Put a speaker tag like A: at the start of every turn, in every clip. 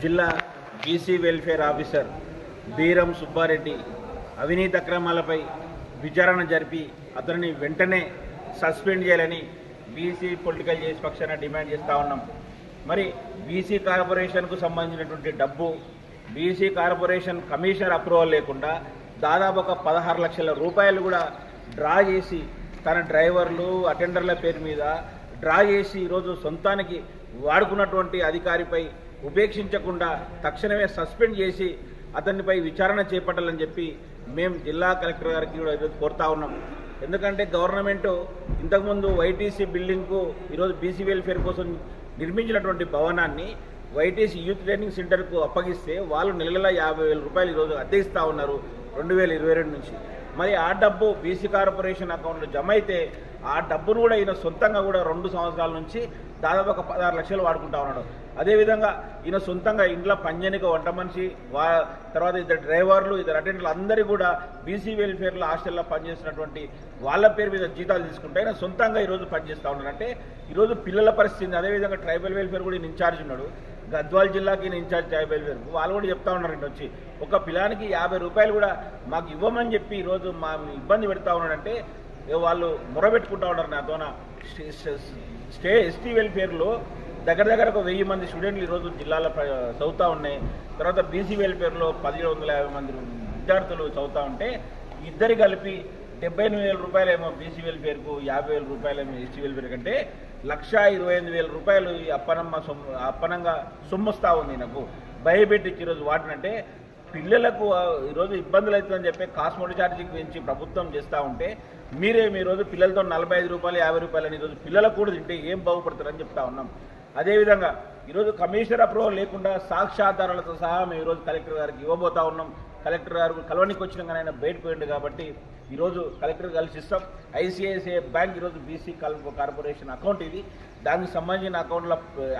A: జిల్లా BC welfare officer Beeram Subbareddy అవినీతి అక్రమాలపై విచారణ జరిపి అతనిని వెంటనే సస్పెండ్ చేయాలని బీసీ పొలిటికల్ చేసి పక్షాన డిమాండ్ చేస్తూ ఉన్నాం. మరి బీసీ కార్పొరేషన్కు సంబంధించినటువంటి డబ్బు బీసీ కార్పొరేషన్ కమిషనర్ అప్రూవల్ లేకుండా దాదాపు ఒక 16 లక్షల రూపాయలు కూడా డ్రా చేసి తన డ్రైవర్లు అటెండర్ల పేరు మీద డ్రా చేసి ఈరోజు సొంతానికి వాడుకున్నటువంటి అధికారిపై ఉపేక్షించకుండా తక్షణమే సస్పెండ్ చేసి అతనిపై విచారణ చేపట్టాలని చెప్పి మేము జిల్లా కలెక్టర్ గారికి కూడా ఈరోజు కోరుతా ఉన్నాం. ఎందుకంటే గవర్నమెంట్ ఇంతకుముందు వైటీసీ బిల్డింగ్కు ఈరోజు బీసీ వెల్ఫేర్ కోసం నిర్మించినటువంటి భవనాన్ని వైటీసీ యూత్ ట్రైనింగ్ సెంటర్కు అప్పగిస్తే వాళ్ళు నెల 50,000 రూపాయలు ఈరోజు అద్దె ఇస్తూ ఉన్నారు 2022 నుంచి. మరి ఆ డబ్బు బీసీ కార్పొరేషన్ అకౌంట్లో జమ అయితే ఆ డబ్బును కూడా ఈయన సొంతంగా కూడా 2 సంవత్సరాల నుంచి దాదాపు ఒక 16 లక్షలు వాడుకుంటా ఉన్నాడు. అదేవిధంగా ఈయన సొంతంగా ఇంట్లో పనిచేయనికి వంట మనిషి తర్వాత ఇద్దరు డ్రైవర్లు ఇద్దరు అటెండర్లు అందరూ కూడా బీసీ వెల్ఫేర్లో హాస్టల్లో పనిచేస్తున్నటువంటి వాళ్ళ పేరు మీద జీతాలు తీసుకుంటే ఆయన సొంతంగా ఈరోజు పనిచేస్తూ ఉన్నాడు. అంటే ఈరోజు పిల్లల పరిస్థితి. అదేవిధంగా ట్రైబల్ వెల్ఫేర్ కూడా ఈయన ఇన్ఛార్జ్ ఉన్నాడు. గద్వాల్ జిల్లాకి ఈయన ఇన్ఛార్జ్ ట్రైబల్ వెల్ఫేర్ వాళ్ళు కూడా చెప్తా ఉన్నారు ఇంటి వచ్చి ఒక పిల్లానికి 50 రూపాయలు కూడా మాకు ఇవ్వమని చెప్పి ఈరోజు మా ఇబ్బంది పెడతా ఉన్నాడంటే వాళ్ళు మొరబెట్టుకుంటా ఉన్నారు. నాతోన ఎస్టీ వెల్ఫేర్లో దగ్గర ఒక 1000 మంది స్టూడెంట్లు ఈరోజు జిల్లాలో చదువుతూ ఉన్నాయి. తర్వాత బీసీ వెల్ఫేర్లో 1750 మంది విద్యార్థులు చదువుతూ ఉంటే ఇద్దరు కలిపి 78,000 రూపాయలేమో బీసీ వెల్ఫేర్కు 50,000 రూపాయలేమో ఎస్టీ వెల్ఫేర్ కంటే 1,25,000 రూపాయలు ఈ అప్పనంగా సొమ్ముస్తా ఉంది. నాకు భయపెట్టించి ఈరోజు వాటినంటే పిల్లలకు ఈరోజు ఇబ్బందులు అవుతుందని చెప్పి కాస్మోటిక్ ఛార్జీకి పెంచి ప్రభుత్వం చేస్తూ ఉంటే మీరేమి ఈరోజు పిల్లలతో 45 రూపాయలు 50 రూపాయలని ఈరోజు పిల్లలకు కూడా తింటే ఏం బాగుపడతారని చెప్తా ఉన్నాం. అదేవిధంగా ఈరోజు కమిషనర్ అప్రూవల్ లేకుండా సాక్ష్యాధారాలతో సహా మేము ఈరోజు కలెక్టర్ గారికి ఇవ్వబోతా ఉన్నాం. కలెక్టర్ గారు కలవనికి వచ్చినా కానీ ఆయన బయటకు పోయింది కాబట్టి ఈరోజు కలెక్టర్ కలిసి ఇస్తాం. ఐసిఐసిఐ బ్యాంక్ ఈరోజు బీసీ కార్పొరేషన్ అకౌంట్ ఇది. దానికి సంబంధించిన అకౌంట్లో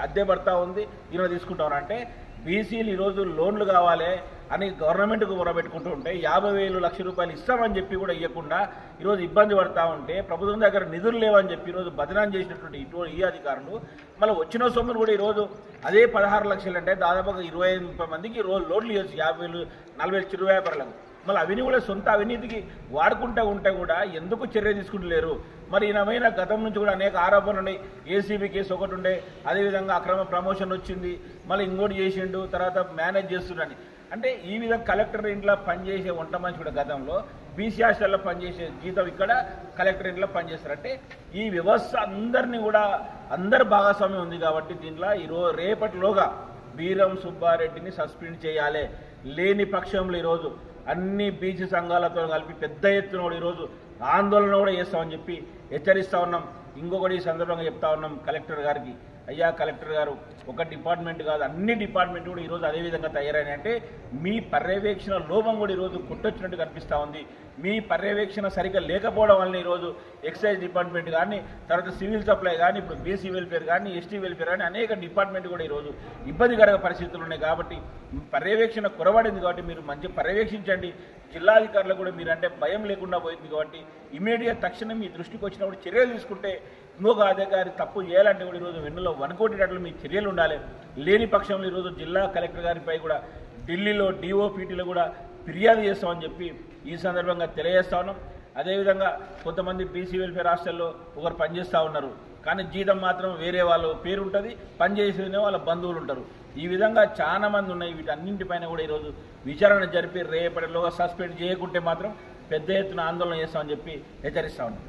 A: అద్దె పడతా ఉంది. ఈరోజు తీసుకుంటా ఉన్నా అంటే బీసీలు ఈరోజు లోన్లు కావాలి అని గవర్నమెంట్కు మొరబెట్టుకుంటూ ఉంటే 50,000 లక్ష రూపాయలు ఇస్తామని చెప్పి కూడా ఇవ్వకుండా ఈరోజు ఇబ్బంది పడతా ఉంటే ప్రభుత్వం దగ్గర నిధులు లేవని చెప్పి ఈరోజు బదనాం చేసినటువంటి ఈ అధికారులు మళ్ళీ వచ్చిన సొమ్మును కూడా ఈరోజు అదే 16 లక్షలు అంటే దాదాపుగా 25 మందికి రోజు లోన్లు ఇవ్వచ్చు 50,000 40,000 చిరు వ్యాపారులకు. మళ్ళీ అవిని కూడా సొంత అవినీతికి వాడుకుంటూ ఉంటే కూడా ఎందుకు చర్య తీసుకుంటలేరు? మరి ఈయనమైన గతం నుంచి కూడా అనేక ఆరోపణలు ఉన్నాయి. ఏసీబీ కేసు ఒకటి ఉండే, అదేవిధంగా అక్రమ ప్రమోషన్ వచ్చింది, మళ్ళీ ఇంకోటి చేసిండు, తర్వాత మేనేజ్ చేస్తుండని. అంటే ఈ విధంగా కలెక్టర్ ఇంట్లో పనిచేసే వంట మనిషి కూడా గతంలో బీసీ హాస్టల్లో పనిచేసే జీతం ఇక్కడ కలెక్టర్ ఇంట్లో పనిచేస్తారు. అంటే ఈ వ్యవస్థ అందరినీ కూడా అందరి భాగస్వామ్యం ఉంది కాబట్టి దీంట్లో రేపటిలోగా బీరం సుబ్బారెడ్డిని సస్పెండ్ చేయాలి. లేని పక్షంలో ఈరోజు అన్ని బీసీ సంఘాలతో కలిపి పెద్ద ఎత్తున ఈరోజు ఆందోళన కూడా చేస్తామని చెప్పి హెచ్చరిస్తూ ఉన్నాం. ఇంకొకటి ఈ సందర్భంగా చెప్తా ఉన్నాం కలెక్టర్ గారికి, అయ్యా కలెక్టర్ గారు ఒక డిపార్ట్మెంట్ కాదు అన్ని డిపార్ట్మెంట్ కూడా ఈరోజు అదేవిధంగా తయారైనాయి. అంటే మీ పర్యవేక్షణ లోపం కూడా ఈరోజు కొట్టొచ్చినట్టు కనిపిస్తూ ఉంది. మీ పర్యవేక్షణ సరిగ్గా లేకపోవడం వల్ల ఈరోజు ఎక్సైజ్ డిపార్ట్మెంట్ కానీ, తర్వాత సివిల్ సప్లై కానీ, ఇప్పుడు బీసీ వెల్ఫేర్ కానీ, ఎస్టీ వెల్ఫేర్ కానీ అనేక డిపార్ట్మెంట్ కూడా ఈరోజు ఇబ్బందికర పరిస్థితులు ఉన్నాయి. కాబట్టి పర్యవేక్షణ కొరబడింది కాబట్టి మీరు మంచి పర్యవేక్షించండి. జిల్లాధికారులు కూడా మీరంటే భయం లేకుండా పోయింది కాబట్టి ఇమీడియట్ తక్షణం మీ దృష్టికి వచ్చినప్పుడు చర్యలు తీసుకుంటే ఇంకొక అధికారి తప్పు చేయాలంటే కూడా ఈరోజు వెన్నులో వనుకోటేటట్లు మీ చర్యలు ఉండాలి. లేని పక్షంలో ఈరోజు జిల్లా కలెక్టర్ గారిపై కూడా ఢిల్లీలో డిఓపీటీలో కూడా ఫిర్యాదు చేస్తామని చెప్పి ఈ సందర్భంగా తెలియజేస్తా ఉన్నాం. అదేవిధంగా కొంతమంది బీసీ వెల్ఫేర్ హాస్టల్లో ఒకరు పనిచేస్తూ ఉన్నారు కానీ జీతం మాత్రం వేరే వాళ్ళ పేరు ఉంటుంది, పనిచేసేనే వాళ్ళ బంధువులు ఉంటారు. ఈ విధంగా చాలా మంది ఉన్నాయి. వీటన్నింటిపైన కూడా ఈరోజు విచారణ జరిపి రేపటిలోగా సస్పెండ్ చేయకుంటే మాత్రం పెద్ద ఎత్తున ఆందోళన చేస్తామని చెప్పి హెచ్చరిస్తా ఉన్నాం.